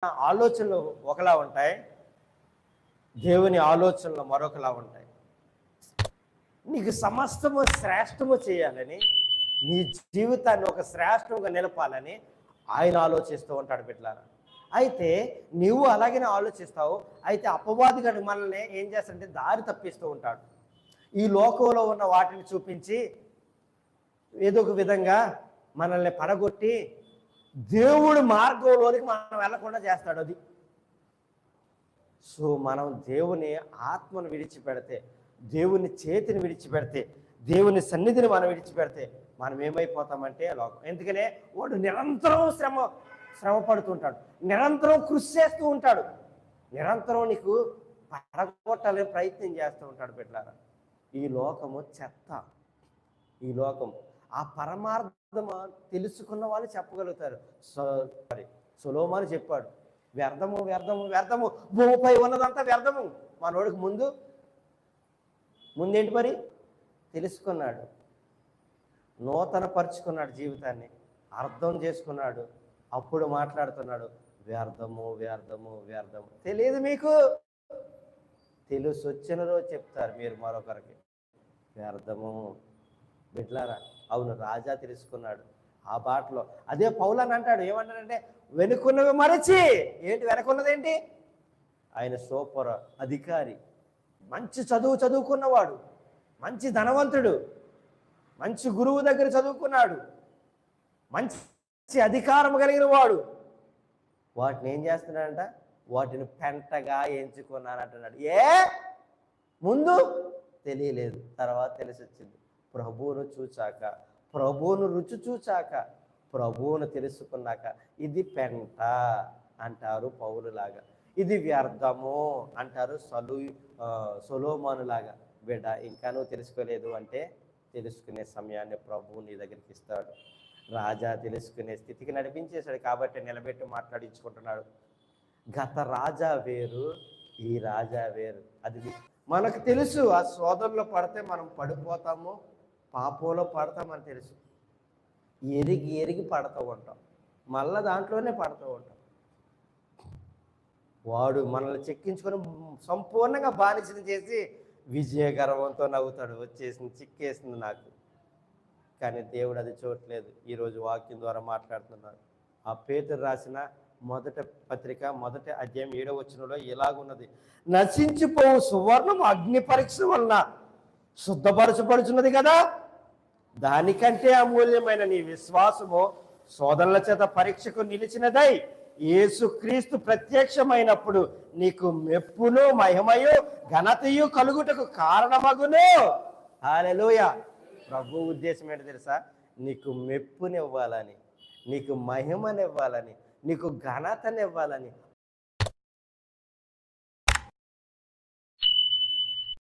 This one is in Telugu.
ఆలోచనలు ఒకలా ఉంటాయి, దేవుని ఆలోచనలు మరొకలా ఉంటాయి. నీకు సమస్తము శ్రేష్టము చేయాలని, నీ జీవితాన్ని ఒక శ్రేష్టంగా నిలపాలని ఆయన ఆలోచిస్తూ ఉంటాడు బిడ్డలారా. అయితే నువ్వు అలాగనే ఆలోచిస్తావు. అయితే అపవాదిగాడు మనల్ని ఏం చేస్తాడంటే దారి తప్పిస్తూ ఉంటాడు. ఈ లోకంలో ఉన్న వాటిని చూపించి ఏదో ఒక విధంగా మనల్ని పడగొట్టి దేవుడి మార్గంలోనికి మనం వెళ్లకుండా చేస్తాడు. అది సో మనం దేవుని ఆత్మను విడిచిపెడితే, దేవుని చేతిని విడిచిపెడితే, దేవుని సన్నిధిని మనం విడిచిపెడితే మనం ఏమైపోతామంటే లోకం. ఎందుకనే వాడు నిరంతరం శ్రమ పడుతుంటాడు, నిరంతరం కృషి చేస్తూ ఉంటాడు, నిరంతరం నీకు పడగొట్టాలని ప్రయత్నం చేస్తూ ఉంటాడు బిడ్డలారా. ఈ లోకము చెత్త. ఈ లోకం ఆ పరమార్థము తెలుసుకున్న వాళ్ళు చెప్పగలుగుతారు. సొలొమోను చెప్పాడు, వ్యర్థము వ్యర్థము వ్యర్థము, భూమిపై ఉన్నదంతా వ్యర్థము. మనోడికి ముందేంటి మరి తెలుసుకున్నాడు, నూతన పరుచుకున్నాడు, జీవితాన్ని అర్థం చేసుకున్నాడు. అప్పుడు మాట్లాడుతున్నాడు, వ్యర్థము వ్యర్థము వ్యర్థము. తెలియదు మీకు, తెలుసు వచ్చిన రోజు చెప్తారు మీరు మరొకరికి వ్యర్థము. బిడ్లారా, అవును, రాజా తెలుసుకున్నాడు ఆ బాటలో. అదే పౌలు అని అంటాడు, ఏమంటాడంటే వెనుకున్నవి మరచి. ఏంటి వెనకున్నదేంటి? ఆయన సూపర్ అధికారి, మంచి చదువుకున్నవాడు, మంచి ధనవంతుడు, మంచి గురువు దగ్గర చదువుకున్నాడు, మంచి అధికారం కలిగిన వాడు. వాటిని ఏం చేస్తున్నాడంట? వాటిని పెంటగా ఎంచుకున్నానంటున్నాడు. ముందు తెలియలేదు, తర్వాత తెలిసి వచ్చింది. ప్రభువును చూచాక, ప్రభువును రుచి చూచాక, ప్రభువును తెలుసుకున్నాక ఇది పెంట అంటారు పౌలులాగా, ఇది వ్యర్థము అంటారు సొలొమోనులాగా. బిడ్డ, ఇంకా నువ్వు తెలుసుకోలేదు అంటే తెలుసుకునే సమయాన్ని ప్రభువు నీ దగ్గరికి ఇస్తాడు. రాజా తెలుసుకునే స్థితికి నడిపించేశాడు కాబట్టి నిలబెట్టి మాట్లాడించుకుంటున్నాడు. గత రాజా వేరు, ఈ రాజా వేరు. అది మనకు తెలుసు. ఆ శోధనలో పడితే మనం పడిపోతాము, పాపంలో పడతామని తెలుసు. ఎరిగి పడుతూ ఉంటాం, మళ్ళా దాంట్లోనే పడుతూ ఉంటాం. వాడు మనల్ని చెక్కించుకొని సంపూర్ణంగా బానిసని చేసి విజయగర్వంతో నవ్వుతాడు, వచ్చేసింది, చిక్కేసింది నాకు. కానీ దేవుడు అది చూడట్లేదు. ఈరోజు వాక్యం ద్వారా మాట్లాడుతున్నాడు. ఆ పేతురు రాసిన మొదటి పత్రిక 1వ అధ్యాయం 7వ వచనంలో ఇలాగున్నది, నశించిపోవు సువర్ణం అగ్ని పరీక్ష వలన శుద్ధపరచబడుచున్నది కదా, దానికంటే అమూల్యమైన నీ విశ్వాసము శోధనల చేత పరీక్షకు నిలిచినదై యేసుక్రీస్తు ప్రత్యక్షమైనప్పుడు నీకు మెప్పును మహిమయు ఘనతయు కలుగుటకు కారణమగును. హల్లెలూయా. ప్రభు ఉద్దేశం ఏంటో తెలుసా? నీకు మెప్పునివ్వాలని, నీకు మహిమనివ్వాలని, నీకు ఘనతనివ్వాలని,